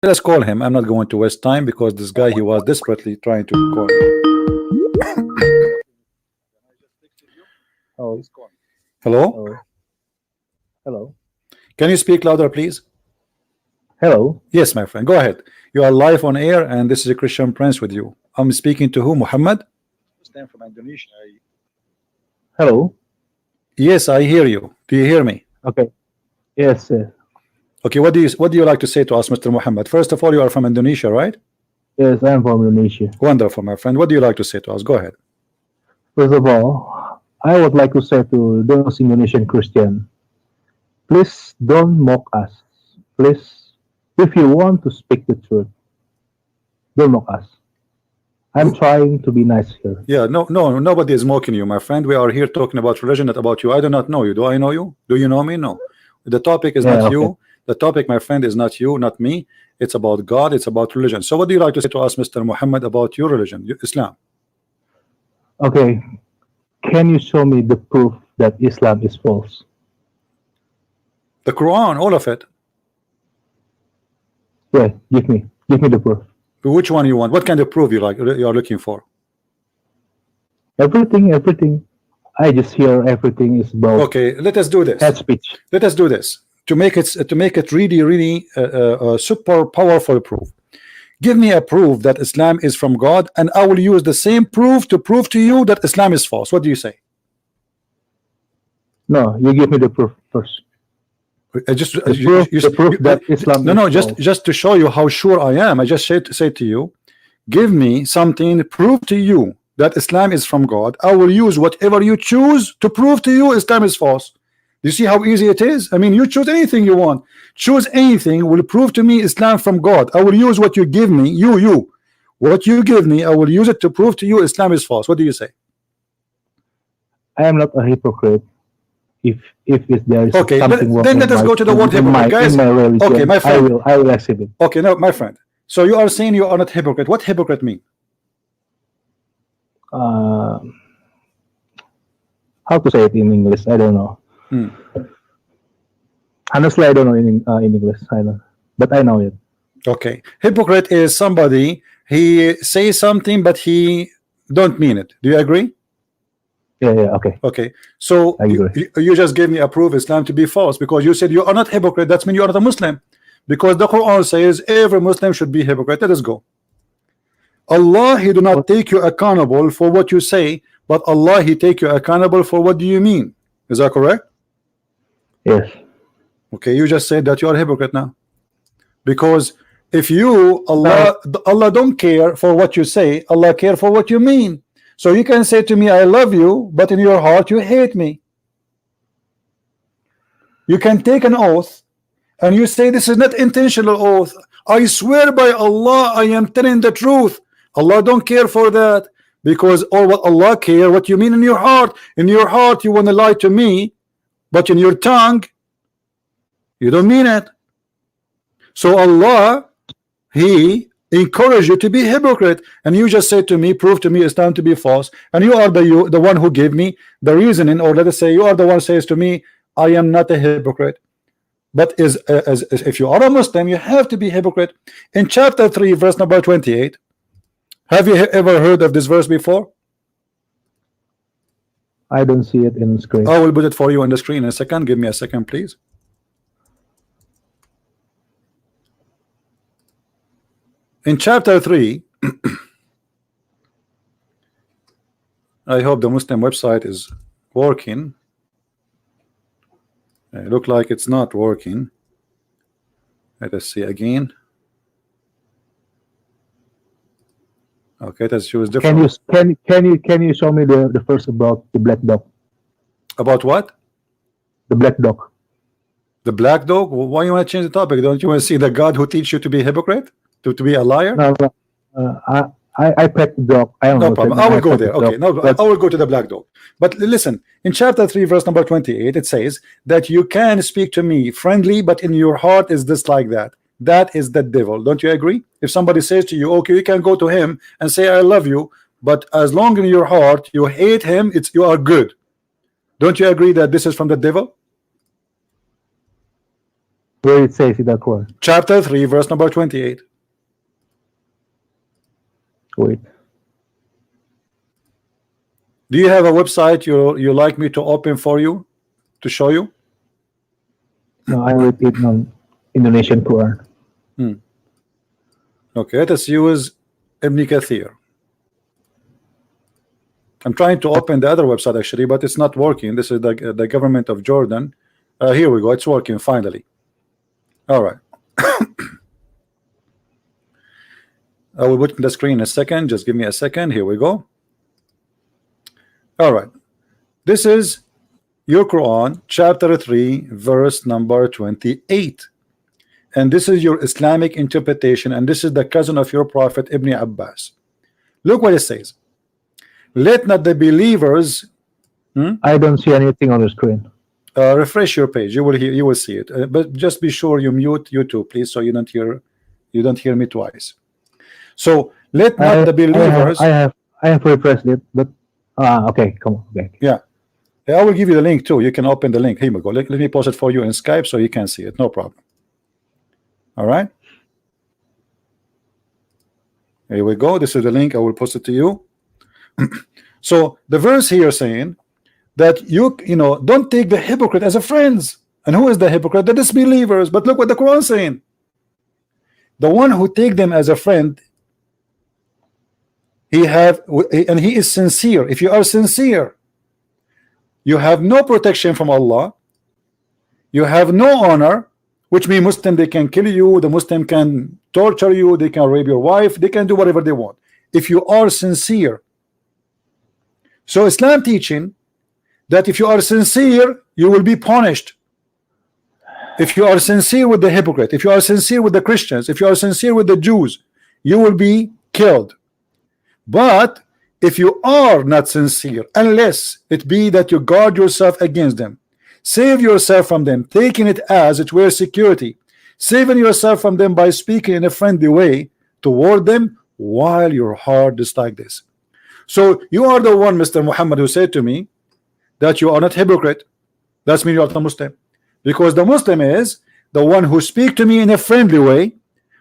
let's call him. I'm not going to waste time because this guy, he was desperately trying to call me. Oh, Hello? oh, hello, Can you speak louder, please? hello. Yes, my friend. Go ahead. You are live on air, and this is a Christian Prince with you. I'm speaking to who? Muhammad? From Indonesia. Hello. Yes, I hear you. Do you hear me? Okay. Yes, yes, Okay, what do you like to say to us, Mr. Muhammad? First of all, you are from Indonesia, right? yes. I'm from Indonesia. Wonderful, my friend. What do you like to say to us? Go ahead. First of all, I would like to say to those Indonesian Christian, please don't mock us. Please, if you want to speak the truth, don't mock us. I'm trying to be nice here. Yeah, no, nobody is mocking you, my friend. We are here talking about religion, not about you. I do not know you. Do I know you? Do you know me? No. The topic is Yeah, not okay. you. The topic, my friend, is not you, not me. It's about God. It's about religion. So what do you like to say to us, Mr. Muhammad, about your religion, Islam? Okay. Can you show me the proof that Islam is false? The Quran, all of it. Yeah, give me the proof. Which one you want? What kind of proof you are looking for? Everything. I just hear everything is about Okay, let us do this. hate speech. Let us do this to make it really super powerful proof. Give me a proof that Islam is from God, and I will use the same proof to prove to you that Islam is false. What do you say? No, you give me the proof first. The proof that Islam no, is false. just to show you how sure I am. I just say to you, give me something, prove to you that Islam is from God. I will use whatever you choose to prove to you Islam is false. You see how easy it is? I mean, you choose anything you want. Choose anything, will prove to me Islam from God. I will use what you give me, what you give me, I will use it to prove to you Islam is false. What do you say? I am not a hypocrite. If there is okay, something wrong, then let us go to the word hypocrite, guys. Okay, my friend. I will accept it. Okay, no, my friend. So you are saying you are not hypocrite. What hypocrite mean? How to say it in English? I don't know. Honestly, I don't know in English. I know, but I know it. Okay, hypocrite is somebody, he says something but he don't mean it. Do you agree? Yeah. Okay, so you just gave me a proof Islam to be false because you said you are not hypocrite. That means you are not a Muslim, because the Quran says every Muslim should be hypocrite. Let us go. Allah, he do not take you accountable for what you say, but Allah, he take you accountable for what do you mean. Is that correct? Yes. Okay, you just said that you are a hypocrite now, because if you Allah don't care for what you say, Allah care for what you mean. So you can say to me I love you, but in your heart you hate me. You can take an oath and you say this is not intentional oath, I swear by Allah I am telling the truth. Allah don't care for that, because all what Allah care what you mean in your heart. In your heart you want to lie to me, but in your tongue you don't mean it. So Allah, he encourage you to be hypocrite, and you just say to me, prove to me Islam to be false, and you are the one who gave me the reasoning, or let us say you are the one who says to me I am not a hypocrite. But if you are a Muslim, you have to be hypocrite. In chapter 3 verse number 28, have you ever heard of this verse before? I don't see it in the screen. I will put it for you on the screen in a second. Give me a second, please. In chapter 3, I hope the Muslim website is working. It look like it's not working. Let us see again. Okay, let's choose different. Can you show me the first about the black dog? About what? The black dog. The black dog? Why you want to change the topic? Don't you want to see the God who teach you to be a hypocrite? To be a liar? No, I pet the dog. I don't no know. problem. I will go there. Okay, no, I will go to the black dog. But listen, in chapter 3 verse number 28, it says that you can speak to me friendly, but in your heart is this like that. That is the devil. Don't you agree? If somebody says to you, okay, you can go to him and say I love you, but as long in your heart you hate him, you are good. Don't you agree that this is from the devil? Where it says in the Quran. Chapter 3, verse number 28. Wait. Do you have a website you like me to open for you to show you? No, I read it on Indonesian Quran. Okay, let us use Ibn Kathir. I'm trying to open the other website actually, but it's not working. This is the government of Jordan. Here we go. It's working finally. All right. I will put the screen in a second. Just give me a second. Here we go. All right. This is your Quran, chapter 3, verse number 28. And this is your Islamic interpretation, and this is the cousin of your prophet Ibn Abbas. Look what it says. Let not the believers I don't see anything on the screen. refresh your page. You will see it. But just be sure you mute YouTube, please, so you don't hear me twice. So let not the believers. I have refreshed it, but okay, come on back. Yeah, I will give you the link too. You can open the link. Here we go. Let me post it for you in Skype so you can see it. No problem. All right. Here we go. This is the link. I will post it to you. So the verse here saying that you know don't take the hypocrite as a friends. And who is the hypocrite? The disbelievers. But look what the Quran is saying. The one who take them as a friend, he is sincere. If you are sincere, you have no protection from Allah. You have no honor, which means Muslim, they can kill you, the Muslim can torture you, they can rape your wife, they can do whatever they want if you are sincere. So Islam teaching that if you are sincere, you will be punished. If you are sincere with the hypocrite, if you are sincere with the Christians, if you are sincere with the Jews, you will be killed. But if you are not sincere, unless it be that you guard yourself against them, save yourself from them, taking it as it were security, saving yourself from them by speaking in a friendly way toward them while your heart is like this. So you are the one, Mr. Muhammad, who said to me that you are not hypocrite. That's mean you are the Muslim, because the Muslim is the one who speak to me in a friendly way,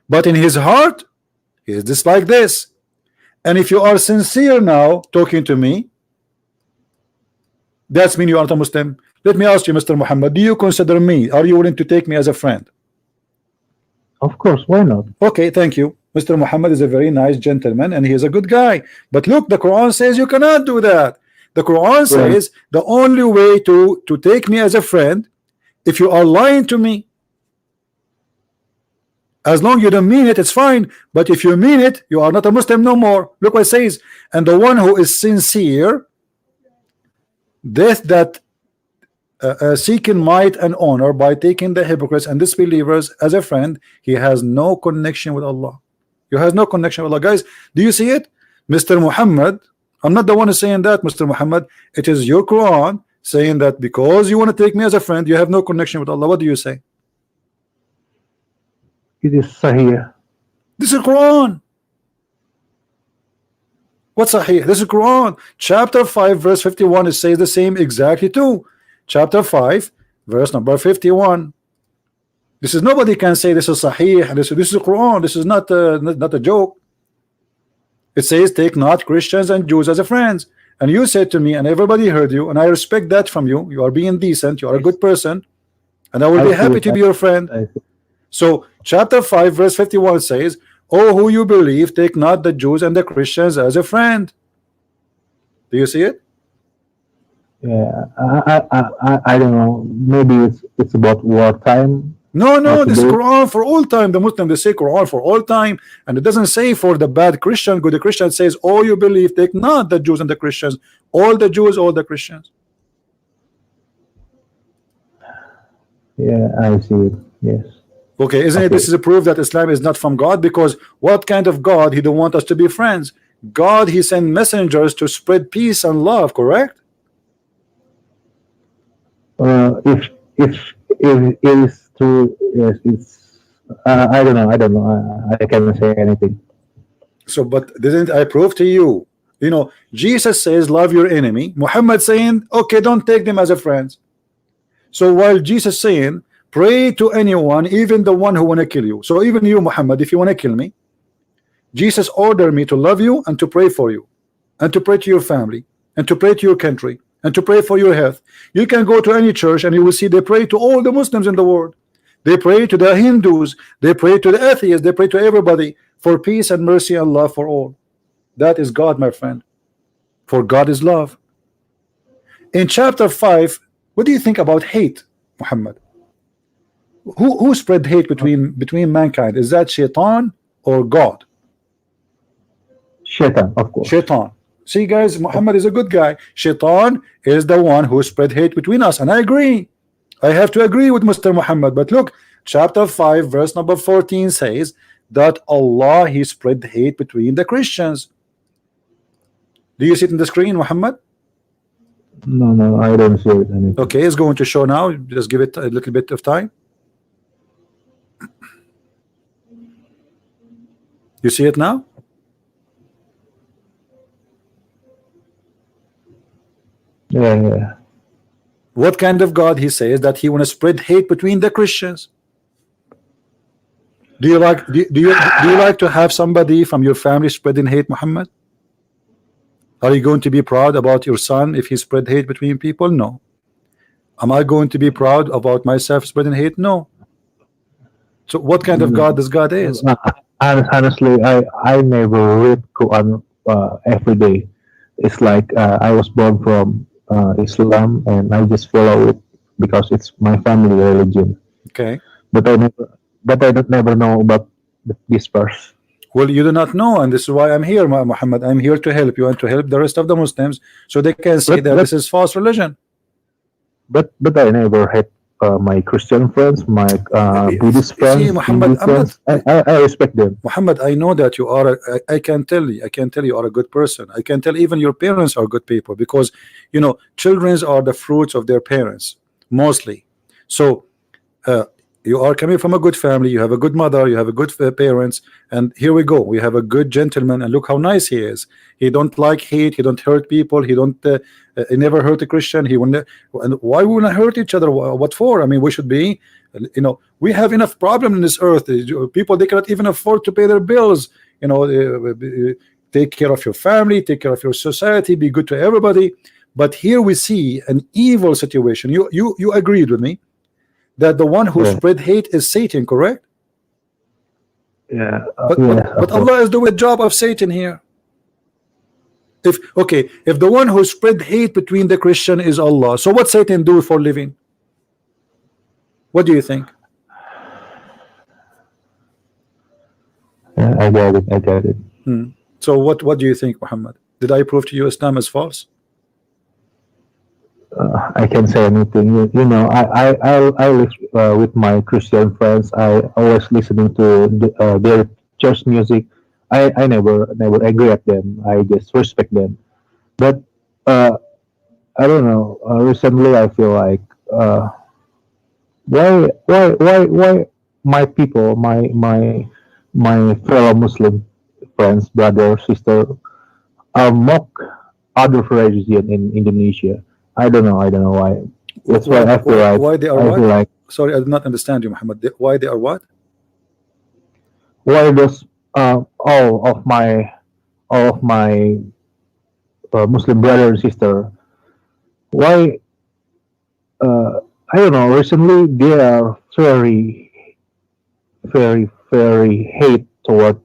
but in his heart he is just like this. And if you are sincere now talking to me, that's mean you are not a Muslim. Let me ask you, Mr. Muhammad, do you consider me, are you willing to take me as a friend? Of course, why not? Okay, thank you. Mr. Muhammad is a very nice gentleman and he is a good guy. But look, the Quran says you cannot do that. The Quran says the only way to take me as a friend, if you are lying to me. As long as you don't mean it, it's fine. But if you mean it, you are not a Muslim no more. Look what it says. And the one who is sincere, death that seeking might and honor by taking the hypocrites and disbelievers as a friend, he has no connection with Allah. You have no connection with Allah. Guys, do you see it? Mr. Muhammad, I'm not the one who's saying that, Mr. Muhammad. It is your Quran saying that because you want to take me as a friend, you have no connection with Allah. What do you say? It is Sahih. This is Quran. What's Sahih? This is Quran. Chapter 5, verse 51. It says the same exactly too. Chapter 5, verse number 51. This is, nobody can say this is Sahih. This is Quran. This is not a joke. It says, take not Christians and Jews as a friends. And you said to me, and everybody heard you, and I respect that from you. You are being decent. You are a good person, and I will be happy to be your friend. So chapter 5, verse 51 says, oh, who you believe, take not the Jews and the Christians as a friend. Do you see it? Yeah, I don't know. Maybe it's about wartime. No, this is Quran for all time. The Muslim, they say Quran for all time, and it doesn't say for the bad Christian. Good, the Christian says, oh, you believe, take not the Jews and the Christians, all the Jews, all the Christians. Yeah, I see it. Yes. Okay, isn't it? This is a proof that Islam is not from God, because what kind of God? He don't want us to be friends. God, he sent messengers to spread peace and love, correct? If it is true, yes, it's. I don't know. I cannot say anything. So, but didn't I prove to you? You know, Jesus says, love your enemy. Muhammad saying, okay, don't take them as a friend. So while Jesus saying, Pray to anyone, even the one who want to kill you. So even you, Muhammad, if you want to kill me, Jesus ordered me to love you and to pray for you, and to pray to your family, and to pray to your country, and to pray for your health. You can go to any church and you will see they pray to all the Muslims in the world. They pray to the Hindus, they pray to the atheists, they pray to everybody for peace and mercy and love for all. That is God, my friend. For God is love. In chapter 5, what do you think about hate, Muhammad? Who spread hate between mankind? Is that Shaitan or God? Shaitan, of course. Shaitan. See, guys, Muhammad is a good guy. Shaitan is the one who spread hate between us, and I agree. I have to agree with Mr. Muhammad. But look, chapter 5, verse number 14 says that Allah, He spread hate between the Christians. Do you see it in the screen, Muhammad? No, I don't see it. Anything. Okay, it's going to show now. Just give it a little bit of time. You see it now? Yeah. What kind of God He says that He want to spread hate between the Christians? Do you like do you like to have somebody from your family spreading hate, Muhammad? Are you going to be proud about your son if he spread hate between people? No. Am I going to be proud about myself spreading hate? No. So what kind of God this God is? Honestly, I never read Quran every day. It's like I was born from Islam, and I just follow it because it's my family religion. Okay. But I don't never know about this verse. Well, you do not know, and this is why I'm here, Muhammad. I'm here to help you and to help the rest of the Muslims so they can see that this is false religion. But I never had my Christian friends, my Buddhist friends, see, Muhammad, friends. I respect them. Muhammad, I know that you are. I can tell you are a good person. I can tell even your parents are good people, because you know children are the fruits of their parents mostly. So you are coming from a good family. You have a good mother. You have a good parents. And here we go. We have a good gentleman, and look how nice he is. He don't like hate. He don't hurt people. He don't. He never hurt a Christian. He wouldn't. And why would we hurt each other? What for? I mean, we should be. You know, we have enough problem in this earth. People, they cannot even afford to pay their bills. You know, take care of your family, take care of your society, be good to everybody. But here we see an evil situation. You agreed with me that the one who spread hate is Satan, correct? Yeah. But Allah is doing a job of Satan here. If the one who spread hate between the Christian is Allah, so what Satan do for living? What do you think? Yeah, I got it. So what do you think, Muhammad? Did I prove to you Islam is false? I can't say anything. You know, I live with my Christian friends. I always listening to their church music. I never agree at them. I just respect them. But I don't know. Recently, I feel like why my people, my fellow Muslim friends, brother, sister, mock other religion in Indonesia. I don't know why. That's why I feel like. Why they are what? Sorry, I did not understand you, Muhammad. Why they are what? Why does all of my Muslim brother and sister? Why? I don't know. Recently, they are very hate toward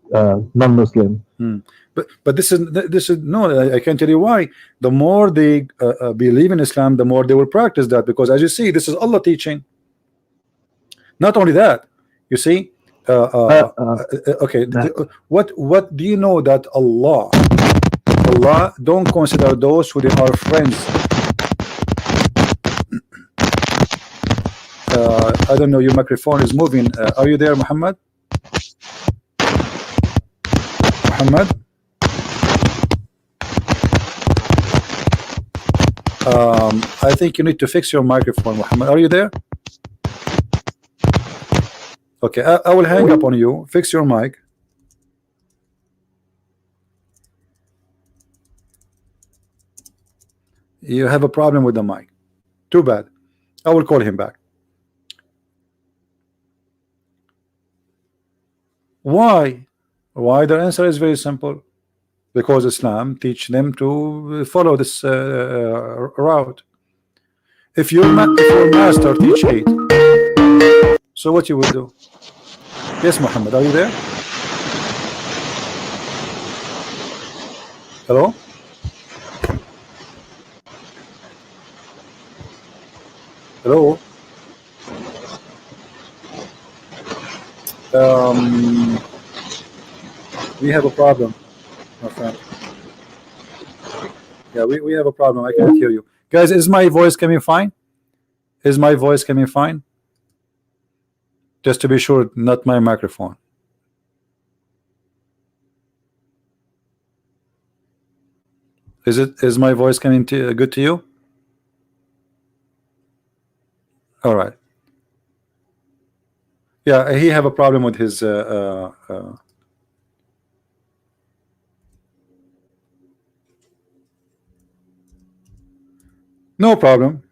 non-Muslim. But this is no. I can tell you why. The more they believe in Islam, the more they will practice that. Because as you see, this is Allah teaching. Not only that, you see. Okay. What do you know that Allah don't consider those who they are friends. I don't know. Your microphone is moving. Are you there, Muhammad? Muhammad? I think you need to fix your microphone, Muhammad. Are you there? Okay, I will hang up on you. Fix your mic. You have a problem with the mic. Too bad. I will call him back. Why? Why? The answer is very simple. Because Islam teach them to follow this route. If your master teach hate, so what you will do? Yes, Muhammad, are you there? Hello? Hello? We have a problem, my friend. Yeah, we have a problem. I can't hear you. Guys, is my voice coming fine? Is my voice coming fine? Just to be sure, not my microphone. Is my voice coming good to you? All right. Yeah, he have a problem with his no problem.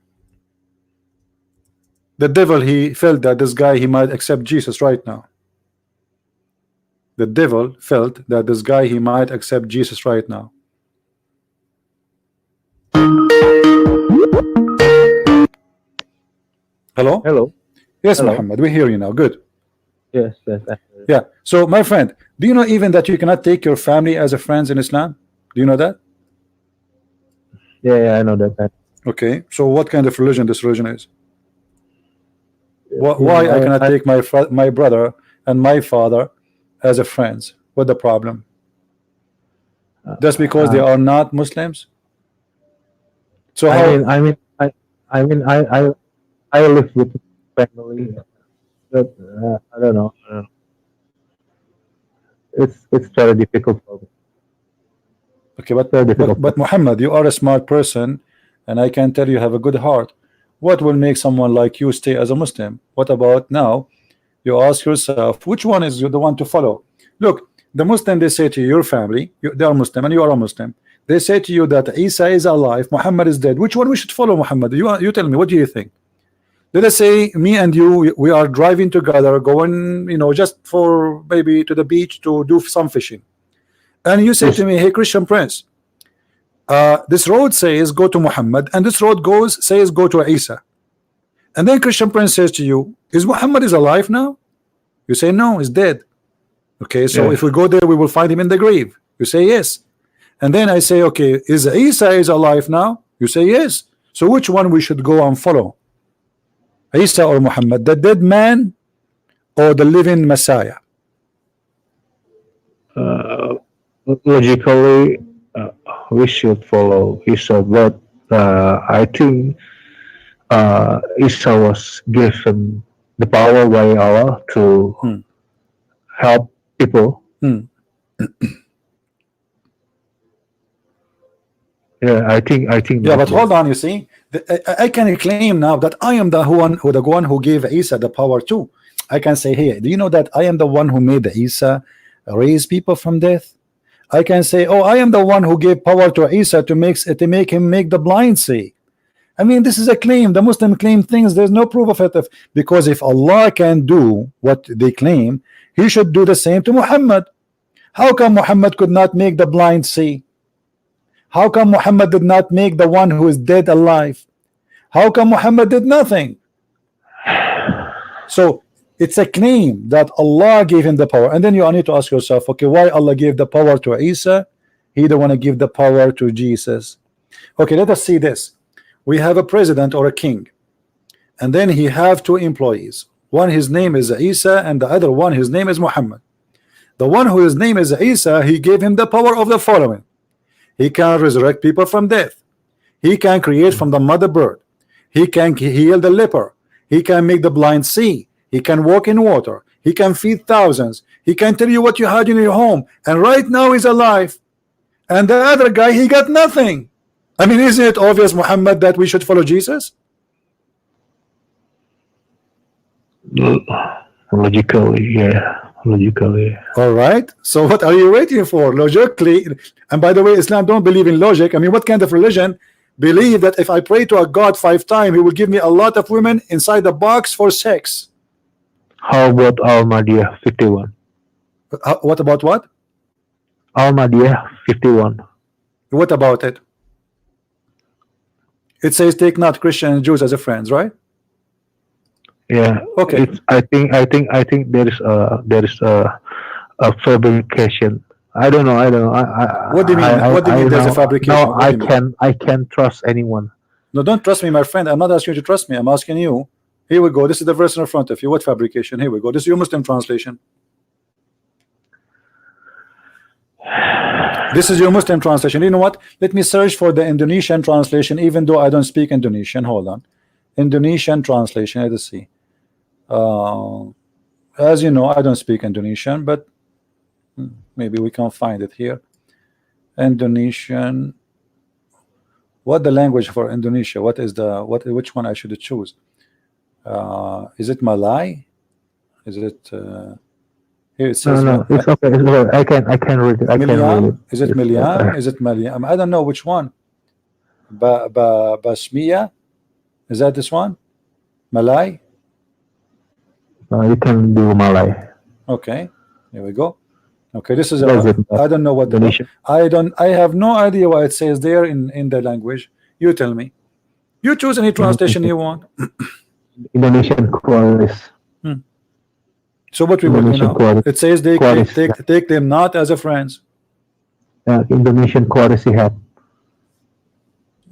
The devil, he felt that this guy, he might accept Jesus right now. The devil felt that this guy, he might accept Jesus right now. Hello? Hello. Yes, Hello. Muhammad, we hear you now. Good. Yes. Yeah. So, my friend, do you know even that you cannot take your family as a friends in Islam? Do you know that? Yeah, I know that. Okay. So, what kind of religion this religion is? You Why I know, cannot take my brother and my father as a friends? What the problem? Just because they are not Muslims? So how? I live with family, but I don't know. It's very difficult for me. Okay, but Very difficult. but Muhammad, you are a smart person, and I can tell you have a good heart. What will make someone like you stay as a Muslim? What about now? You ask yourself, which one is the one to follow? Look, the Muslim, they say to your family, they are Muslim and you are a Muslim. They say to you that Isa is alive, Muhammad is dead. Which one we should follow, Muhammad? You tell me, what do you think? Let us say me and you, we are driving together, going, just for maybe to the beach to do some fishing. And you say to me, hey, Christian Prince, this road says go to Muhammad, and this road says go to Isa. And then Christian Prince says to you, is Muhammad is alive now? You say no, he's dead. Okay, so if we go there, we will find him in the grave. You say yes. And then I say, okay, is Isa is alive now? You say yes. So which one we should go and follow? Isa or Muhammad, the dead man or the living Messiah? Logically, we should follow Isa, but I think Isa was given the power by Allah to help people. Yeah, I think. Yeah, but hold on. You see, I can claim now that I am the one who gave Isa the power too. I can say, hey, do you know that I am the one who made the Isa raise people from death? I can say, oh, I am the one who gave power to Isa to make him make the blind see. I mean, this is a claim. The Muslim claim things. There's no proof of it. Because if Allah can do what they claim, He should do the same to Muhammad. How come Muhammad could not make the blind see? How come Muhammad did not make the one who is dead alive? How come Muhammad did nothing? So it's a claim that Allah gave him the power, and then you need to ask yourself, okay, why Allah gave the power to Isa? He don't want to give the power to Jesus. Okay, let us see this. We have a president or a king, and then he have two employees. One, his name is Isa, and the other one, his name is Muhammad. The one whose name is Isa, he gave him the power of the following. He can resurrect people from death. He can create from the mother bird. He can heal the leper. He can make the blind see. He can walk in water. He can feed thousands. He can tell you what you had in your home. And right now he's alive. And the other guy, he got nothing. I mean, isn't it obvious, Muhammad, that we should follow Jesus? Logically, yeah. Logically. All right. So what are you waiting for? Logically. And by the way, Islam don't believe in logic. I mean, what kind of religion believe that if I pray to a God 5 times, he will give me a lot of women inside the box for sex? How about Al-Madiyah 51? What about what? Ahmadiyya 51. What about it? It says take not Christian and Jews as a friends, right? Yeah, Okay. it's. I think there is a fabrication. I don't know. I don't know. What do you mean? What do you I mean there's a now fabrication? What do you mean? I can't trust anyone. No, don't trust me, my friend. I'm not asking you to trust me. I'm asking you. Here we go. This is the verse in front of you. What fabrication? Here we go. This is your Muslim translation. This is your Muslim translation. You know what? Let me search for the Indonesian translation, even though I don't speak Indonesian. Hold on. Indonesian translation. Let's see. As you know, I don't speak Indonesian, but maybe we can find it here. Indonesian. What the language for Indonesia? What is the what? Which one I should choose? Is it Malay? Is it here? It says No, it's okay. It's okay. I can read it. I can read it. Miliam. Is it It's, Miliam? Is it Miliam? I don't know which one. Basmiya. Is that this one? Malay. you can do Malay. Okay. Here we go. Okay, this is What is a, it? I don't know what the Indonesian. I have no idea what it says there in the language. You tell me. You choose any translation you want. Indonesian Quaris. So what we will do Indonesian now? Quaris. It says they Quaris. take them not as a friends. Indonesian Quaris have.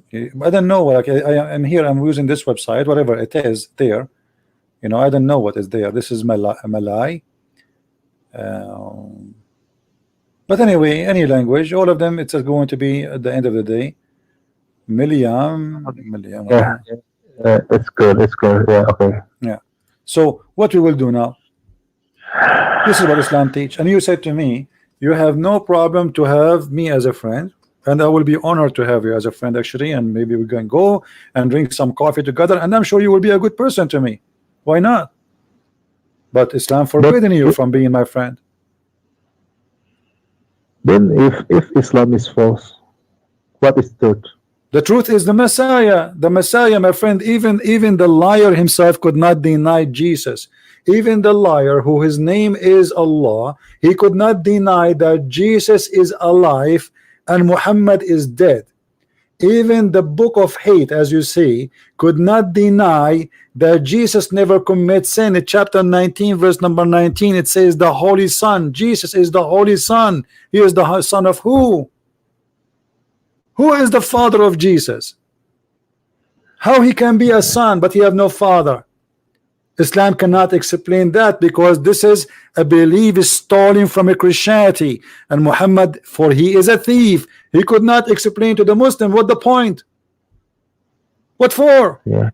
Okay, I don't know. Like I am here. I'm using this website. Whatever it is there. You know, I don't know what is there. This is Malay. But anyway, any language, all of them, it's going to be at the end of the day. Miliam. Yeah, it's good. It's good. Yeah, okay. Yeah. So what we will do now? This is what Islam teach, and you said to me, you have no problem to have me as a friend, and I will be honored to have you as a friend actually, and maybe we can go and drink some coffee together, and I'm sure you will be a good person to me. Why not? But Islam forbidden you from being my friend. Then if Islam is false, what is truth? The truth is the Messiah. The Messiah, my friend, even the liar himself could not deny Jesus. Even the liar, who his name is Allah, he could not deny that Jesus is alive and Muhammad is dead. Even the book of hate, as you see, could not deny that Jesus never commits sin. In chapter 19, verse number 19, it says the Holy Son. Jesus is the Holy Son. He is the son of who? Who is the father of Jesus? How he can be a son but he have no father? Islam cannot explain that, because this is a belief stolen from a Christianity, and Muhammad, for he is a thief, he could not explain to the Muslim what the point. What for? Yeah.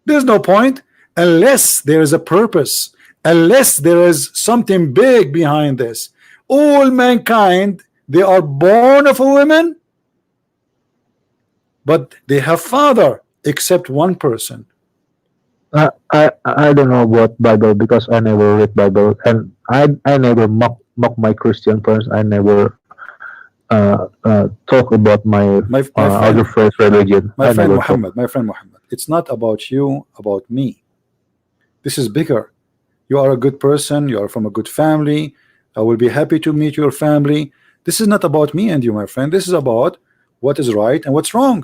There's no point unless there is a purpose, unless there is something big behind this. All mankind, they are born of a woman, but they have father, except one person. I don't know about Bible because I never read Bible, and I never mock my Christian friends. I never talk about my other friends' religion. My friend Muhammad, it's not about you, about me. This is bigger. You are a good person, you are from a good family, I will be happy to meet your family. This is not about me and you, my friend. This is about what is right and what's wrong.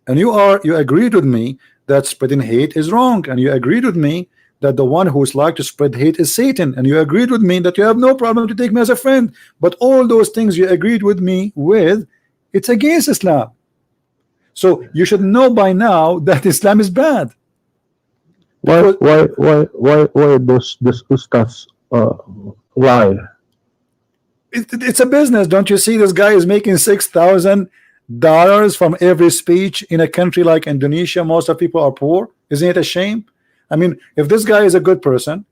And you agreed with me that spreading hate is wrong, and you agreed with me that the one who's like to spread hate is Satan, and you agreed with me that you have no problem to take me as a friend. But all those things you agreed with me with, it's against Islam. So you should know by now that Islam is bad. Why those ustas lie? It's a business. Don't you see this guy is making $6,000 from every speech in a country like Indonesia? Most of people are poor. Isn't it a shame? I mean, if this guy is a good person,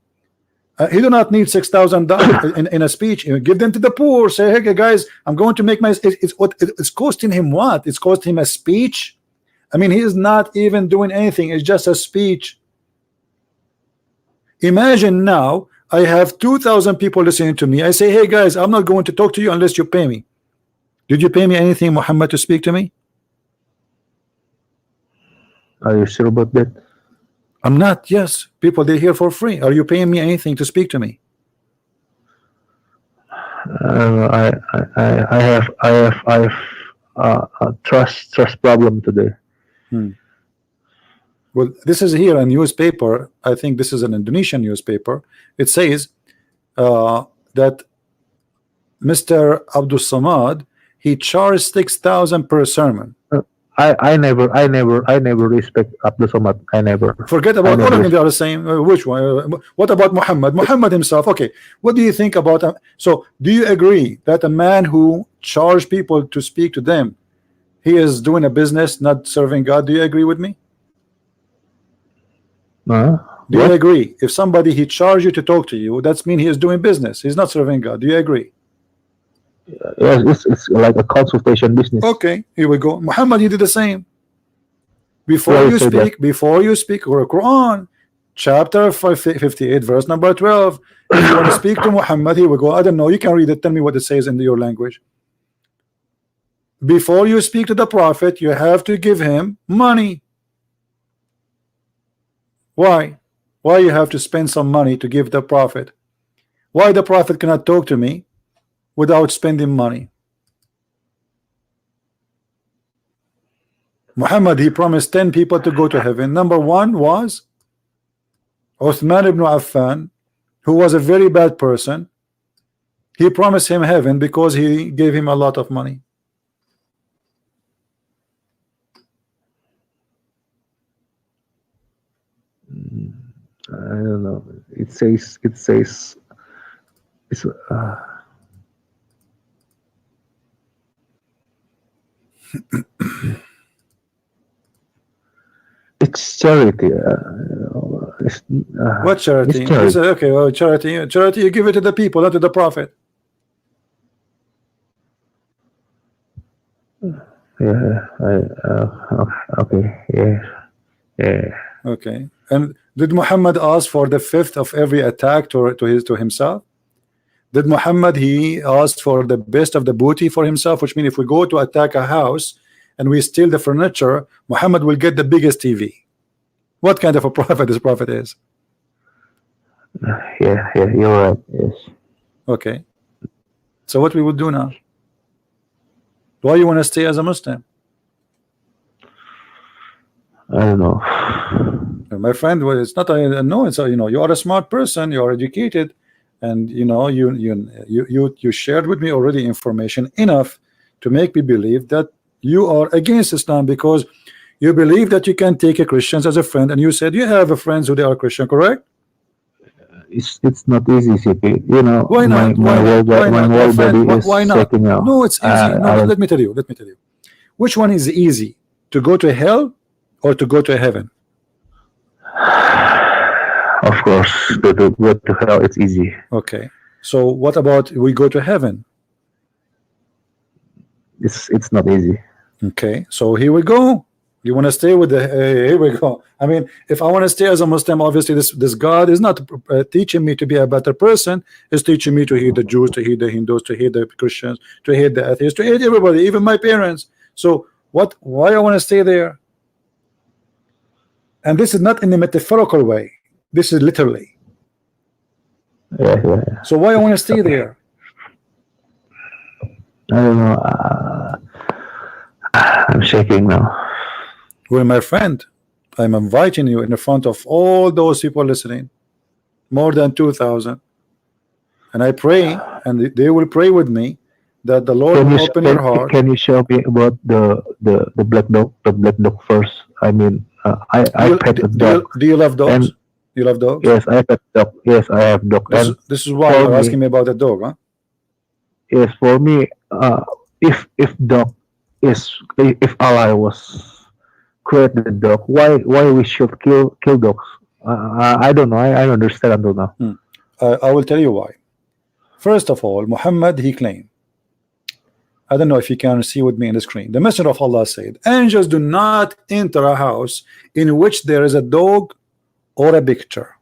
he do not need $6,000 in a speech. Give them to the poor. Say, hey guys, I'm going to make my. It's costing him what? It's costing him a speech. I mean, he is not even doing anything. It's just a speech. Imagine now I have 2,000 people listening to me. I say, hey guys, I'm not going to talk to you unless you pay me. Did you pay me anything, Muhammad, to speak to me? Are you sure about that? I'm not. Yes, people, they're here for free. Are you paying me anything to speak to me? I have trust problem today. Hmm. Well, this is here a newspaper. I think this is an Indonesian newspaper. It says that Mr. Abdul Samad, he charged 6,000 per sermon. I never respect Abdul Samad. Forget I about all never of them. They respect. are the same. Which one? What about Muhammad? Muhammad himself. Okay. What do you think about? So, do you agree that a man who charged people to speak to them, he is doing a business, not serving God? Do you agree with me? Do you What? agree? If somebody he charged you to talk to you, that's mean he is doing business. He's not serving God. Do you agree? Yes, it's like a consultation business. Okay, here we go. Muhammad, he did the same. Why you say that? Before you speak, or Quran, chapter 58, verse number 12. If you want to speak to Muhammad, here we go. I don't know. You can read it. Tell me what it says in your language. Before you speak to the prophet, you have to give him money. Why? Why you have to spend some money to give the prophet? Why the prophet cannot talk to me without spending money? Muhammad, he promised 10 people to go to heaven. Number one was Uthman ibn Affan, who was a very bad person. He promised him heaven because he gave him a lot of money. I don't know. It says it's it's charity. What It's charity? He charity. said, okay, well, charity, you give it to the people, not to the prophet. Yeah. Okay. Yeah. Okay. And did Muhammad ask for the fifth of every attack to himself? Did Muhammad he asked for the best of the booty for himself? Which means if we go to attack a house and we steal the furniture, Muhammad will get the biggest TV. What kind of a prophet this prophet is? Yeah. You're right. Yes. Okay. So what we would do now? Why you want to stay as a Muslim? I don't know. My friend, well, it's not a no. It's a, you are a smart person. You are educated, and you shared with me already information enough to make me believe that you are against Islam because you believe that you can take a Christians as a friend, and you said you have a friends who they are Christian, correct? It's not easy, CP. Why My not? Why not? Why my not, my whole friend? body is Why not? shaking now. No, it's easy. No, I don't. let me tell you. Let me tell you. Which one is easy? To go to hell or to go to heaven? Of course, to go to hell, it's easy. Okay. So what about we go to heaven? It's not easy. Okay. So here we go. You want to stay with the here we go. I mean, if I want to stay as a Muslim, obviously this God is not teaching me to be a better person. It's teaching me to hate the Jews, to hate the Hindus, to hate the Christians, to hate the atheists, to hate everybody, even my parents. So what? Why I want to stay there? And this is not in a metaphorical way. This is literally. Yeah. So why I want to stay there? I don't know. I'm shaking now. Well, my friend, I'm inviting you in the front of all those people listening, more than 2,000, and I pray, and they will pray with me, that the Lord will open your heart. Can you show me about the black dog? The black dog first. I mean, I pet a dog. Do you love dogs? And You love dogs? yes, I pet dog. Yes, I have dog. And This is why you're asking me about the dog, huh? yes, for me, if dog is if Allah was created the dog, why we should kill dogs? I don't know. I don't understand until now. I will tell you why. First of all, Muhammad he claimed. I don't know if you can see with me in the screen. The Messenger of Allah said, angels do not enter a house in which there is a dog or a picture.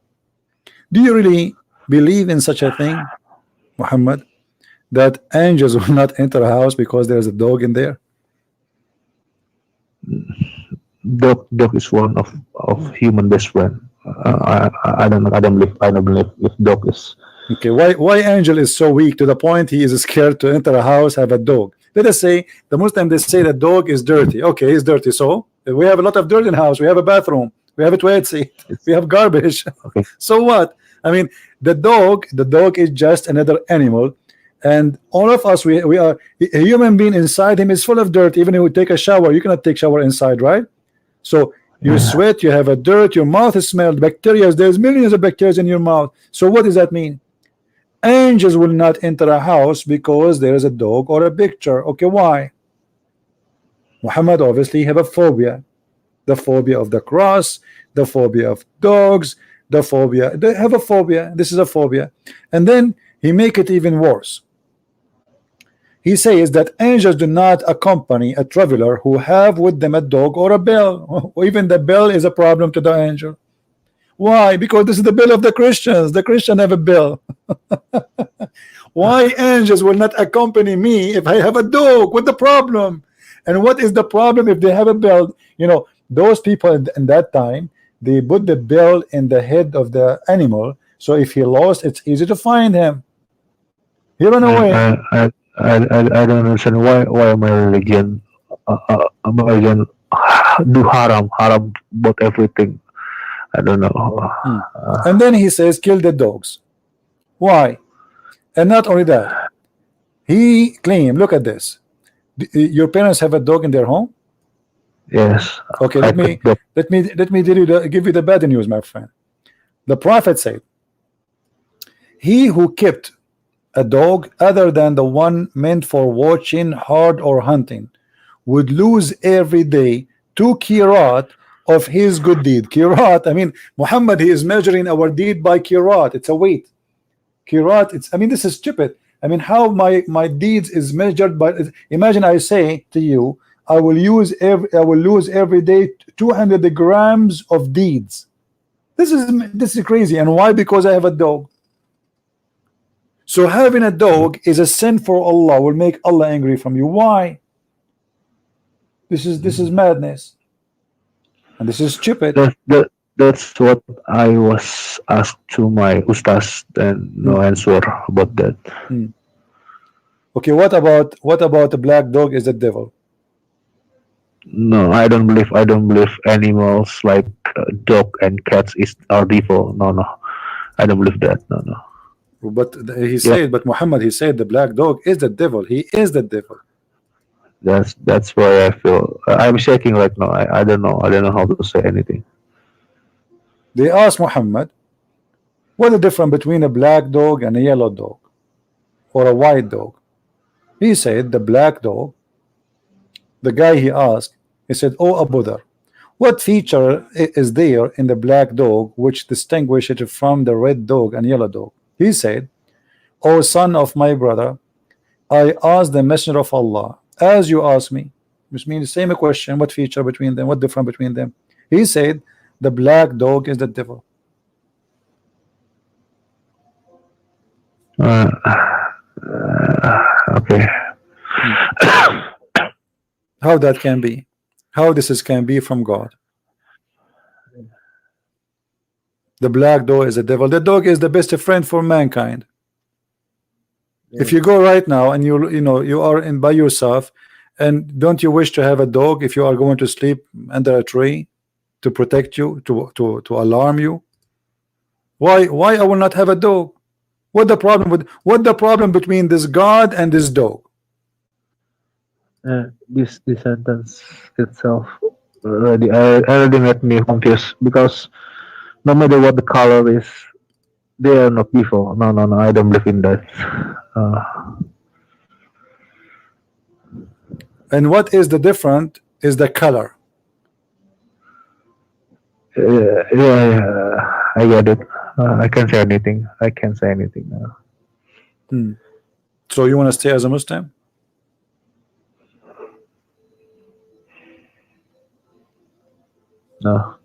Do you really believe in such a thing, Muhammad, that angels will not enter a house because there's a dog in there? Dog is one of human best friend. I don't believe if dog Okay, why angel is so weak to the point he is scared to enter a house, have a dog? Let us say the Muslim, they say the dog is dirty. Okay, he's dirty. So we have a lot of dirt in the house. We have a bathroom. We have a toilet seat. It's We have garbage. okay. So what? I mean, the dog is just another animal, and all of us, we are a human being. Inside him is full of dirt. Even if we take a shower, you cannot take shower inside, right? So you Yeah. sweat, you have a dirt, your mouth is smelled, bacteria. There's millions of bacteria in your mouth. So what does that mean? Angels will not enter a house because there is a dog or a picture. Okay, why? Muhammad obviously have a phobia. The phobia of the cross, the phobia of dogs, the phobia. They have a phobia. This is a phobia. And then he make it even worse. He says that angels do not accompany a traveler who have with them a dog or a bell. Even the bell is a problem to the angel. Why? Because this is the bill of the Christians. The Christian have a bill. Why angels will not accompany me if I have a dog? What the problem? And what is the problem if they have a bell? You know, those people in that time, they put the bell in the head of the animal, so if he lost, it's easy to find him. He run I, away. I don't understand why my my religion do haram about everything. I don't know. And then he says, kill the dogs. Why? And not only that, he claimed, look at this. Your parents have a dog in their home? Yes, Okay, I think that let me give you the bad news, my friend. The prophet said, he who kept a dog other than the one meant for watching, hard, or hunting would lose every day 2 kirat of his good deed. Kirat, I mean, Muhammad, he is measuring our deed by kirat. It's a weight. Kirat, it's, I mean, this is stupid. I mean, how my deeds is measured by, imagine I say to you, I will lose every day 200 grams of deeds. This is crazy. And why? Because I have a dog. So having a dog is a sin for Allah, will make Allah angry from you. Why? This is madness, and this is stupid. that's what I was asked to my ustaz, and no answer about that. Okay, what about the black dog is the devil? No, I don't believe animals like dog and cats are evil. No, no, I don't believe that. No, no. But he Yeah, said, but Muhammad, he said the black dog is the devil. He is the devil. that's why I feel I'm shaking right now. I don't know. I don't know how to say anything. They asked Muhammad, what is the difference between a black dog and a yellow dog or a white dog? He said the black dog. The guy he asked, he said, "Oh Abu Dhar, what feature is there in the black dog which distinguishes it from the red dog and yellow dog?" He said, "O son of my brother, I asked the messenger of Allah as you asked me," which means the same question. What feature between them? What difference between them? He said, the black dog is the devil. Uh, okay. How that can be? How can be from God? The black dog is the devil. The dog is the best friend for mankind. If you go right now and you are in by yourself, and don't you wish to have a dog if you are going to sleep under a tree to protect you, to alarm you? Why I will not have a dog? What the problem between this God and this dog? This sentence itself already made me confused because no matter what the color is, they are not evil. No, no, no. I don't believe in that. And what is the different is the color. Yeah, I get it. I can't say anything. I can't say anything now. So you want to stay as a Muslim? No.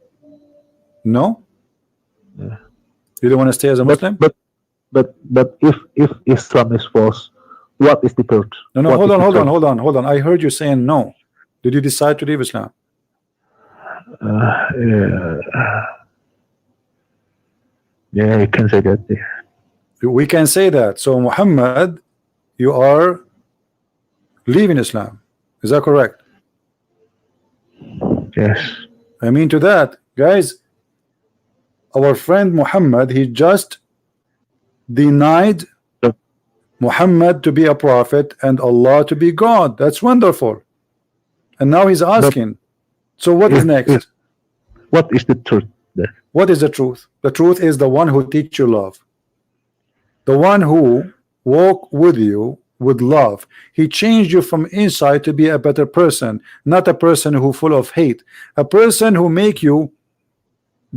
No, Yeah. you don't want to stay as a But Muslim? but if Islam is false, what is the truth? No, What hold is on, the truth? hold on. I heard you saying no. Did you decide to leave Islam? Yeah, yeah, you can say that. Yeah. We can say that. So Muhammad, you are leaving Islam. Is that correct? Yes. I mean to that, guys, our friend Muhammad, he just denied So Muhammad to be a prophet and Allah to be God. That's wonderful. And now he's but asking, so what is if next? what is the truth there? What is the truth? The truth is the one who teach you love, the one who walk with you with love. He changed you from inside to be a better person, not a person who full of hate, a person who make you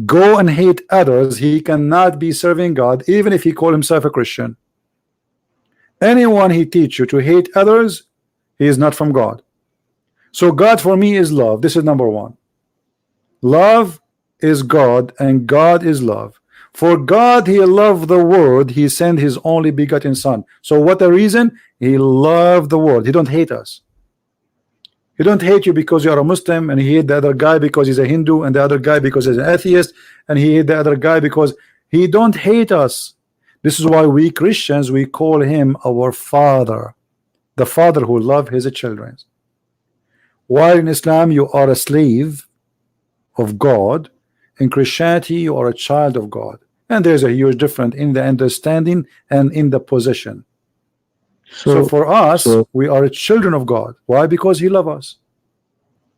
go and hate others. He cannot be serving God even if he call himself a Christian. Anyone he teach you to hate others, he is not from God. So God for me is love. This is number one. Love is God and God is love. For God he loved the world, he sent his only begotten son. So what the reason? He loved the world. He don't hate us. He don't hate you because you are a Muslim, and he hate the other guy because he's a Hindu, and the other guy because he's an atheist, and he hate the other guy because he don't hate us. This is why we Christians, we call him our father, the father who love his children. While in Islam you are a slave of God, in Christianity you are a child of God, and there's a huge difference in the understanding and in the position. So So for us, so we are children of God. Why? Because he loves us.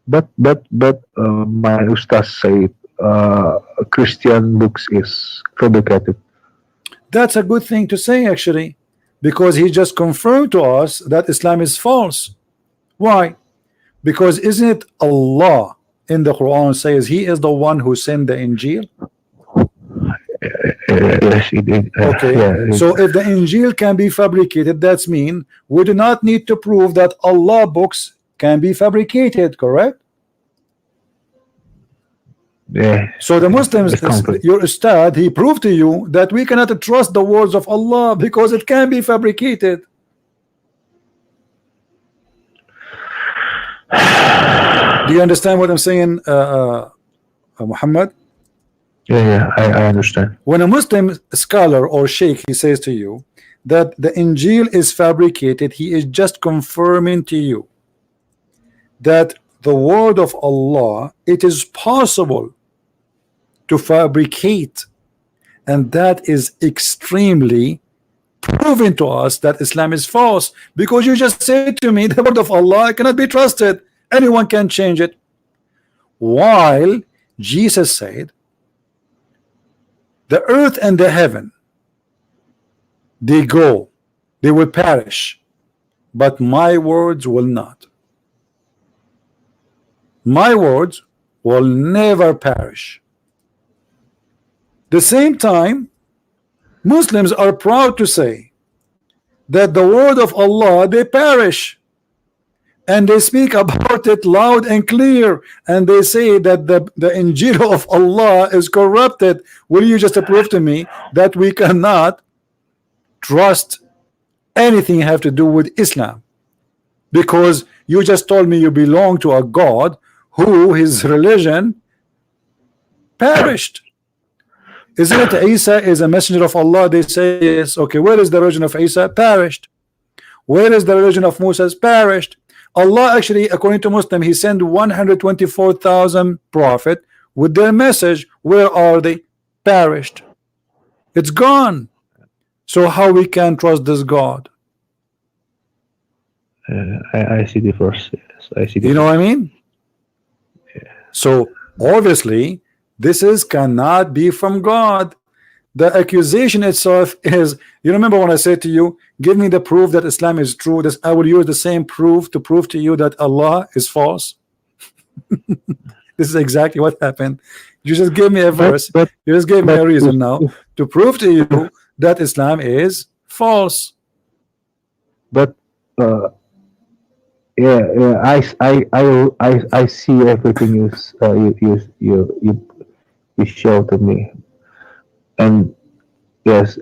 but my ustaz said Christian books is fabricated. That's a good thing to say, actually, because he just confirmed to us that Islam is false. Why? Because isn't it Allah in the Quran says he is the one who sent the Injil? Yes, it Okay, yeah. so if the Injil can be fabricated, that's mean we do not need to prove that Allah books can be fabricated, correct? Yeah, So the Muslims, it's complete. your Ustad, he proved to you that we cannot trust the words of Allah because it can be fabricated. Do you understand what I'm saying, Muhammad? Yeah, I understand. When a Muslim scholar or sheikh, he says to you that the Injil is fabricated, he is just confirming to you that the word of Allah, it is possible to fabricate, and that is extremely proven to us that Islam is false, because you just said to me the word of Allah cannot be trusted, anyone can change it, while Jesus said the earth and the heaven, they go, they will perish, but my words will not. My words will never perish. The same time, Muslims are proud to say that the word of Allah, they perish, and they speak about it loud and clear, and they say that the Injil of Allah is corrupted. Will you just prove to me that we cannot trust anything have to do with Islam? Because you just told me you belong to a God who his religion perished. Isn't it Isa is a messenger of Allah? They say yes. Okay, where is the religion of Isa? Perished. Where is the religion of Moses? Perished. Allah actually, according to Muslim, he sent 124,000 prophet with their message. Where are they? Perished. It's gone. So how we can trust this God? I see the verse. Yes, I see the You know verse. what I mean? So obviously this is cannot be from God. The accusation itself is, you remember when I said to you, give me the proof that Islam is true, that I will use the same proof to prove to you that Allah is false. This is exactly what happened. You just gave me a verse, But you just gave me but a reason now to prove to you that Islam is false. but uh, yeah, I see everything you show to me, and yes,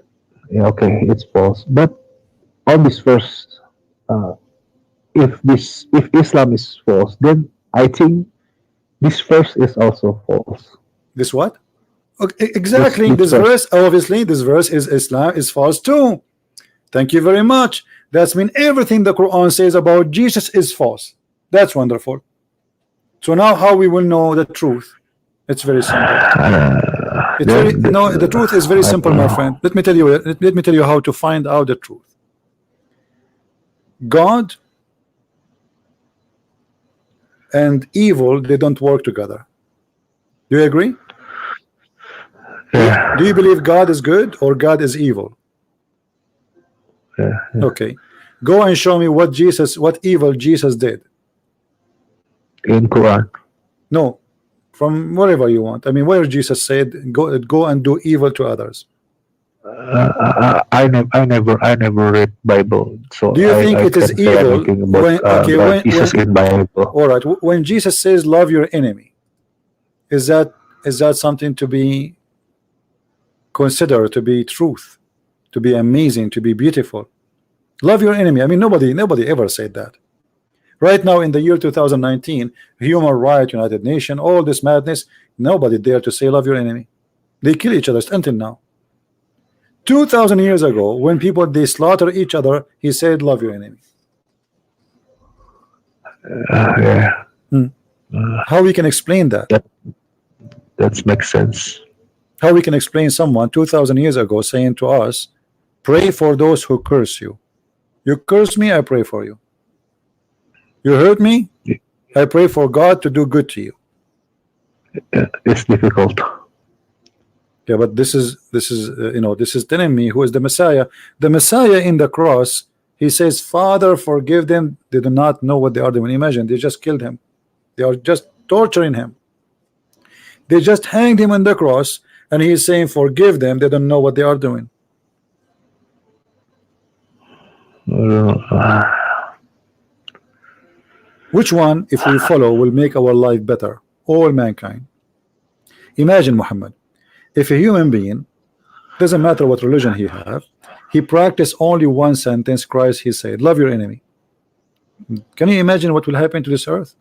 yeah, okay, it's false. But on this verse, uh, if Islam is false, then I think this verse is also false. This what? Okay, Let's exactly. let's This first. verse, obviously, this verse is Islam is false too. Thank you very much. That's mean everything the Quran says about Jesus is false. That's wonderful. So now how we will know the truth? It's very simple. It's very Then no, the truth is very I simple, don't my know. friend. Let me tell you how to find out the truth. God and evil, they don't work together. Do you agree? Do you Yeah, believe God is good or God is evil? yeah, yeah. Okay. Go and show me what evil Jesus did. In Quran. No, from wherever you want. I mean, where Jesus said, go and do evil to others. I never read Bible, Do so you think I it is can't say evil anything about when okay Jesus in Bible. all right, when Jesus says love your enemy, is that something to be considered to be truth, to be amazing, to be beautiful? Love your enemy. I mean, nobody ever said that. Right now in the year 2019, human rights, United Nations, all this madness, nobody dare to say love your enemy. They kill each other until now. 2,000 years ago, when people they slaughter each other, he said love your enemy. Yeah, Hmm. How we can explain that? that that makes sense. How we can explain someone 2,000 years ago saying to us, pray for those who curse you. You curse me, I pray for you. You hurt me, I pray for God to do good to you. It's difficult. Yeah, but this is telling me who is the Messiah. The Messiah in the cross, he says, Father, forgive them. They do not know what they are doing. Imagine, they just killed him. They are just torturing him. They just hanged him on the cross, and he is saying, forgive them. They don't know what they are doing. Uh, Which one, if we follow, will make our life better? All mankind. Imagine Muhammad. If a human being, doesn't matter what religion he have, he practiced only one sentence, Christ, he said, love your enemy. Can you imagine what will happen to this earth?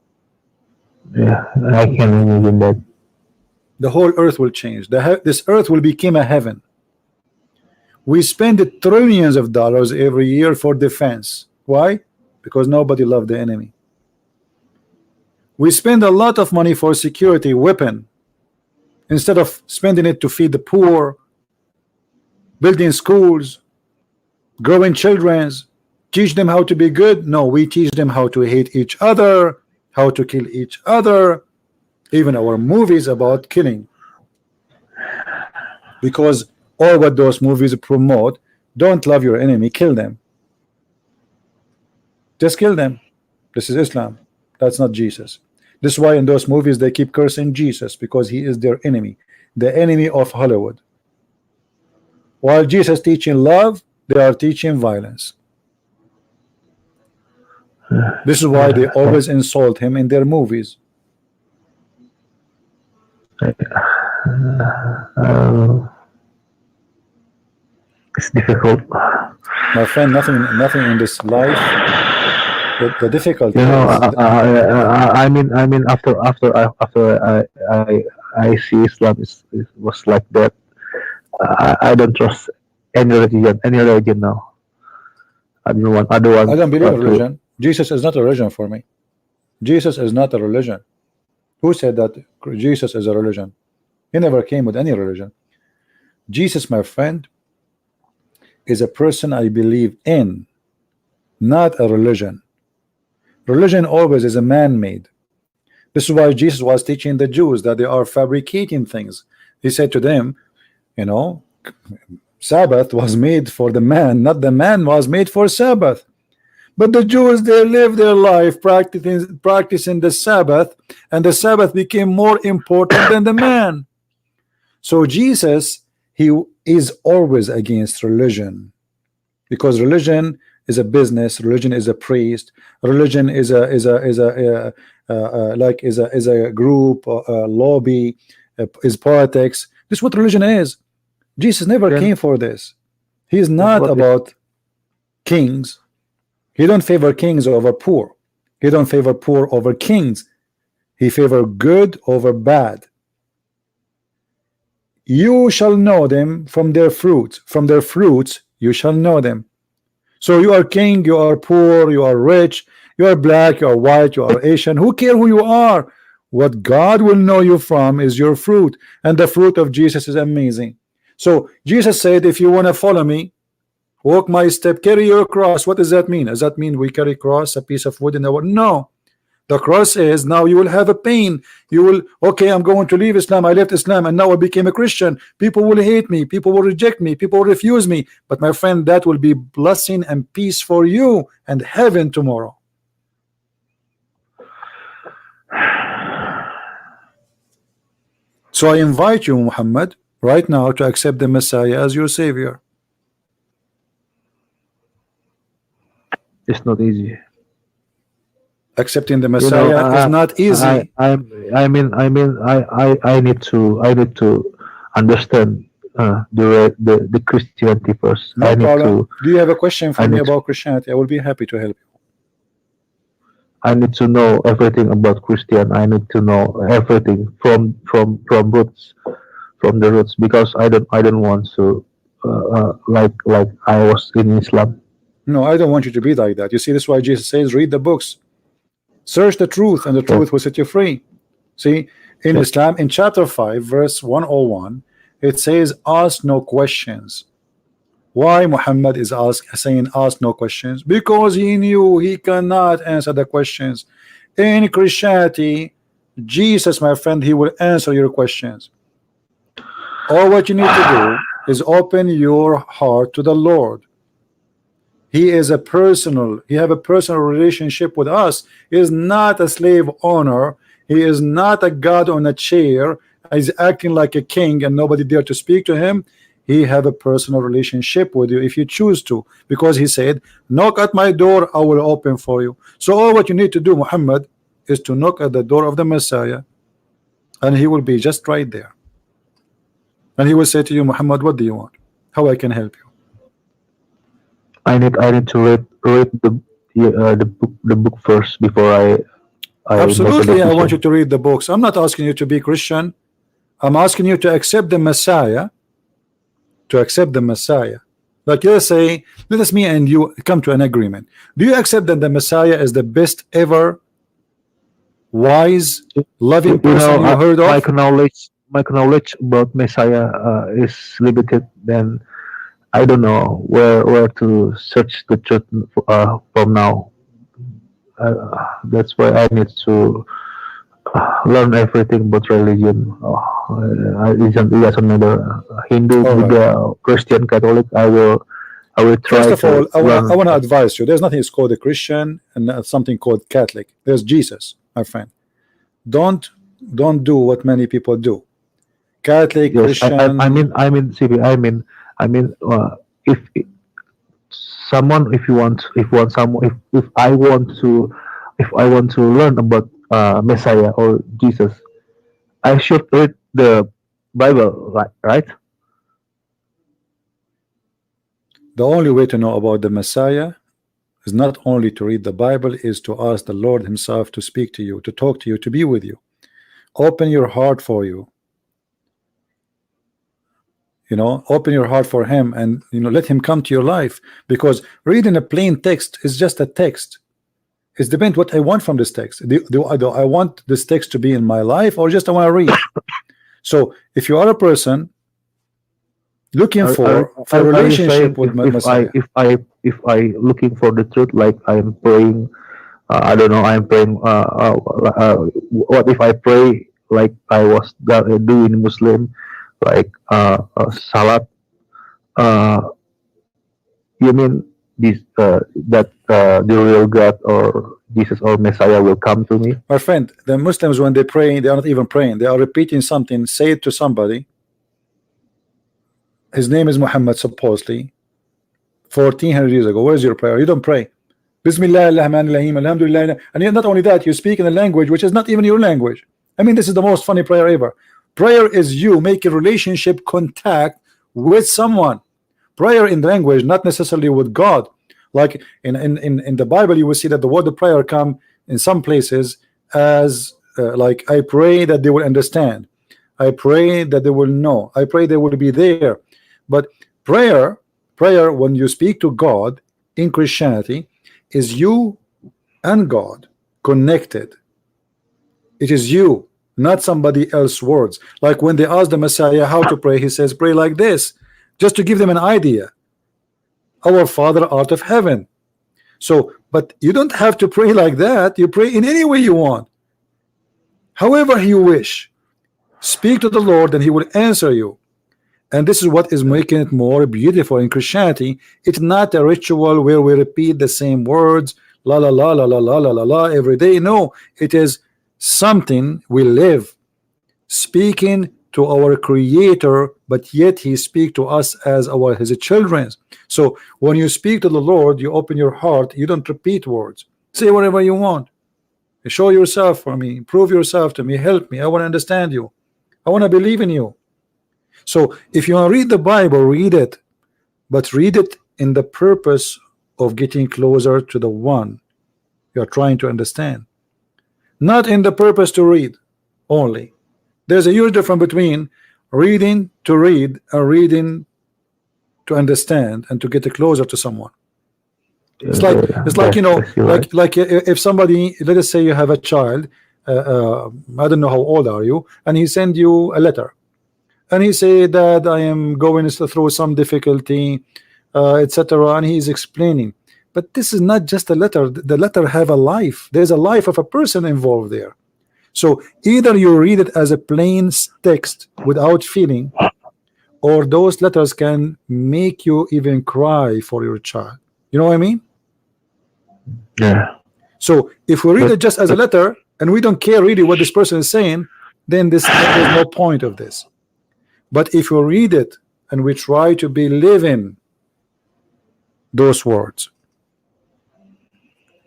yeah, I can imagine that. The whole earth will change. This earth will become a heaven. We spend trillions of dollars every year for defense. Why? Because nobody loved the enemy. We spend a lot of money for security weapon instead of spending it to feed the poor, building schools, growing children's, teach them how to be good. No, we teach them how to hate each other, how to kill each other. Even our movies about killing, because all what those movies promote, don't love your enemy, kill them. Just kill them. This is Islam. That's not Jesus. This is why in those movies they keep cursing Jesus, because he is their enemy, the enemy of Hollywood. While Jesus teaching love, they are teaching violence. This is why they always insult him in their movies. Uh, it's difficult. My friend, nothing in this life. The difficulty You know, is I mean, after I see Islam is was like that. I don't trust any religion now. I don't believe in Want to. religion. Jesus is not a religion for me. Jesus is not a religion. Who said that Jesus is a religion? He never came with any religion. Jesus, my friend, is a person I believe in, not a religion. Religion always is a man-made. This is why Jesus was teaching the Jews that they are fabricating things. He said to them, you know, Sabbath was made for the man, not the man was made for Sabbath. But the Jews, they live their life practicing the Sabbath, and the Sabbath became more important than the man. So Jesus, he is always against religion, because religion is a business, religion is a priest, religion is a group, a lobby, is politics. This is what religion is. Jesus never Then came for this. He is then not what is about kings. He don't favor kings over poor. He don't favor poor over kings. He favor good over bad. You shall know them from their fruits. From their fruits you shall know them. So you are king, you are poor, you are rich, you are black, you are white, you are Asian. Who care who you are? What God will know you from is your fruit, and the fruit of Jesus is amazing. So Jesus said, if you want to follow me, walk my step, carry your cross. What does that mean? Does that mean we carry cross, a piece of wood in the wood? No. The cross is now you will have a pain. You will, okay, I'm going to leave Islam. I left Islam and now I became a Christian. People will hate me. People will reject me. People will refuse me. But my friend, that will be blessing and peace for you and heaven tomorrow. So I invite you, Muhammad, right now to accept the Messiah as your Savior. It's not easy. Accepting the Messiah is not easy. I need to understand the Christianity first. No problem. Do you have a question for me about Christianity? I will be happy to help you. I need to know everything about Christian. I need to know everything from roots, from the roots, because I don't want to like I was in Islam. No, I don't want you to be like that. You see, this is why Jesus says, read the books, search the truth, and the truth will set you free. See, in Islam, in chapter 5, verse 101, it says, ask no questions. Why Muhammad is saying ask no questions? Because he knew he cannot answer the questions. In Christianity, Jesus, my friend, he will answer your questions. All what you need to do is open your heart to the Lord. He is a personal, he have a personal relationship with us. He is not a slave owner. He is not a God on a chair. He's acting like a king and nobody dare to speak to him. He have a personal relationship with you if you choose to, because he said, knock at my door, I will open for you. So all what you need to do, Muhammad, is to knock at the door of the Messiah, and he will be just right there. And he will say to you, Muhammad, what do you want? How I can help you? I need to read the book first before I absolutely. I want you to read the books. I'm not asking you to be Christian. I'm asking you to accept the Messiah. To accept the Messiah. Like, let's say, let us me and you come to an agreement. Do you accept that the Messiah is the best ever wise, loving person you heard of? My knowledge about Messiah is limited. Then I don't know where to search the truth from now. That's why I need to learn everything about religion. It doesn't matter Hindu, Buddha, Christian, Catholic. I will try. First of all, I want to advise you. There's nothing called a Christian and something called Catholic. There's Jesus, my friend. Don't do what many people do. Catholic, yes, Christian. If someone, if I want to learn about Messiah or Jesus, I should read the Bible, right? The only way to know about the Messiah is not only to read the Bible, is to ask the Lord himself to speak to you, to talk to you, to be with you. Open your heart for you. Open your heart for him, and let him come to your life, because reading a plain text is just a text. It depends what I want from this text. Do I want this text to be in my life, or just I want to read? So if you are a person looking for a relationship with Messiah, if I looking for the truth, like I'm praying, I don't know, I'm praying. What if I pray like I was doing Muslim, like salat? You mean this that the real God or Jesus or Messiah will come to me? my friend, the Muslims, when they pray, they are not even praying. They are repeating something, say it to somebody. His name is Muhammad, supposedly 1400 years ago. Where's your prayer? You don't pray. Bismillah ar-Rahman ar-Rahim, Alhamdulillah. And not only that, you speak in a language which is not even your language. I mean, this is the most funny prayer ever. Prayer is you make a relationship contact with someone. Prayer in language, not necessarily with God. Like in the Bible, you will see that the word of prayer come in some places as like, I pray that they will understand. I pray that they will know. I pray they will be there. But prayer, when you speak to God in Christianity, is you and God connected. It is you, not somebody else's words. Like when they ask the Messiah how to pray, he says, pray like this, just to give them an idea. Our Father art of heaven. So, but you don't have to pray like that. You pray in any way you want, however you wish. Speak to the Lord and he will answer you. And this is what is making it more beautiful in Christianity. It's not a ritual where we repeat the same words, la la la la la la la la la every day. No, it is something we live, speaking to our Creator, but yet He speaks to us as His children. So when you speak to the Lord, you open your heart. You don't repeat words. Say whatever you want. Show yourself for me. Prove yourself to me. Help me. I want to understand you. I want to believe in you. So if you want to read the Bible, read it, but read it in the purpose of getting closer to the one you are trying to understand, not in the purpose to read only. There's a huge difference between reading to read and reading to understand and to get closer to someone. It's like you know, like if somebody, let us say you have a child, I don't know how old are you, and he send you a letter. And he said that I am going through some difficulty, etc. And he's explaining. But this is not just a letter. The letter have a life. There's a life of a person involved there. So either you read it as a plain text without feeling, or those letters can make you even cry for your child. You know what I mean? Yeah. So if we read it just as a letter and we don't care really what this person is saying, then there's no point of this. But if we read it and we try to be living those words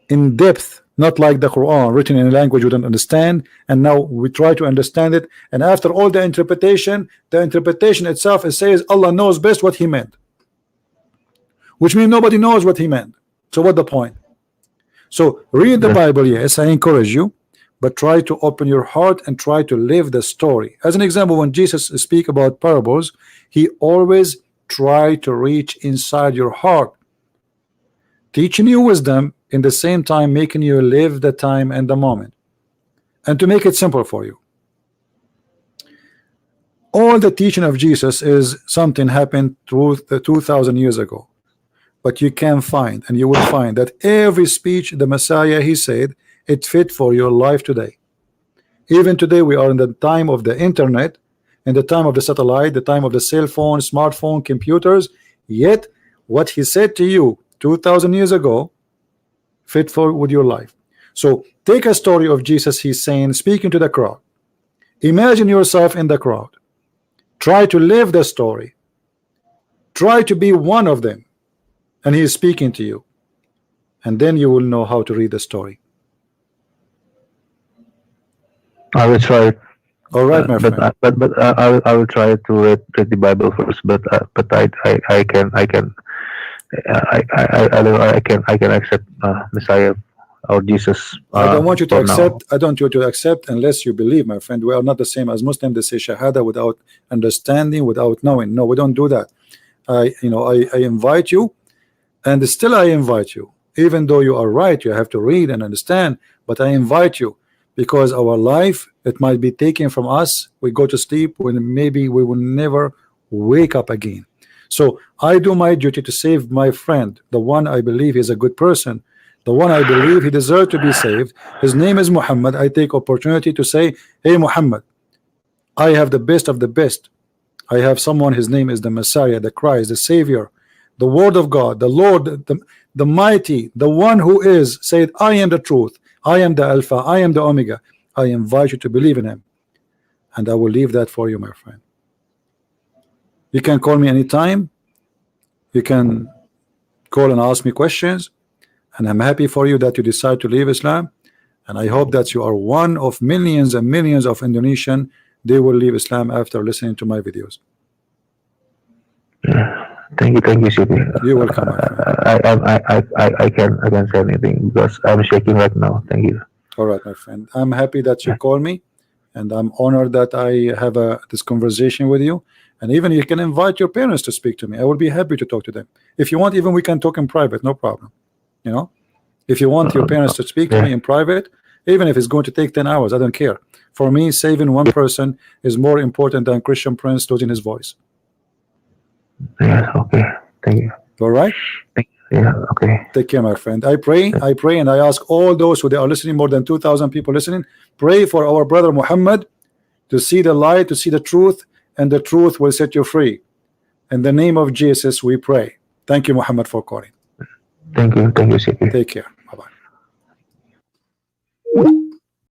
in depth, not like the Quran written in a language we don't understand, and now we try to understand it, and after all the interpretation itself, it says Allah knows best what He meant, which means nobody knows what He meant. So what the point? So read the Bible, yes, I encourage you, but try to open your heart and try to live the story. As an example, when Jesus speak about parables, He always try to reach inside your heart, teaching you wisdom, in the same time making you live the time and the moment, and to make it simple for you. All the teaching of Jesus is something happened through the 2,000 years ago, but you can find, and you will find, that every speech the Messiah He said, it fit for your life today. Even today we are in the time of the internet, in the time of the satellite, the time of the cell phone, smartphone, computers, yet what He said to you 2,000 years ago fit for with your life. So take a story of Jesus. He's saying, speaking to the crowd, imagine yourself in the crowd, try to live the story, try to be one of them, and He is speaking to you, and then you will know how to read the story. I will try it. All right, my friend. But I will try to read the Bible first. But I can accept Messiah or Jesus. I don't want you to accept. Now. I don't want you to accept unless you believe, my friend. We are not the same as Muslims. They say Shahada without understanding, without knowing. No, we don't do that. I invite you, and still I invite you. Even though you are right, you have to read and understand. But I invite you, because our life, it might be taken from us. We go to sleep when maybe we will never wake up again. So I do my duty to save my friend, the one I believe is a good person, the one I believe he deserves to be saved. His name is Muhammad. I take opportunity to say, hey Muhammad, I have the best of the best. I have someone, his name is the Messiah, the Christ, the Savior, the Word of God, the Lord, the Mighty, the one who is, said, I am the truth, I am the Alpha, I am the Omega. I invite you to believe in Him, and I will leave that for you, my friend. You can call me anytime. You can call and ask me questions, and I'm happy for you that you decide to leave Islam, and I hope that you are one of millions and millions of Indonesian. They will leave Islam after listening to my videos. Thank you, Siti. You're welcome, my friend. I can say anything because I'm shaking right now. Thank you. All right, my friend. I'm happy that you call me, and I'm honored that I have this conversation with you. And even you can invite your parents to speak to me. I will be happy to talk to them. If you want, even we can talk in private, no problem. You know, if you want your parents to speak to me in private, even if it's going to take 10 hours, I don't care. For me, saving one person is more important than Christian Prince losing his voice. Yeah, okay. Thank you. All right? Yeah, okay. Take care, my friend. I pray, and I ask all those who they are listening, more than 2,000 people listening, pray for our brother Muhammad to see the light, to see the truth, and the truth will set you free. In the name of Jesus, we pray. Thank you, Muhammad, for calling. Thank you, CP. Take care.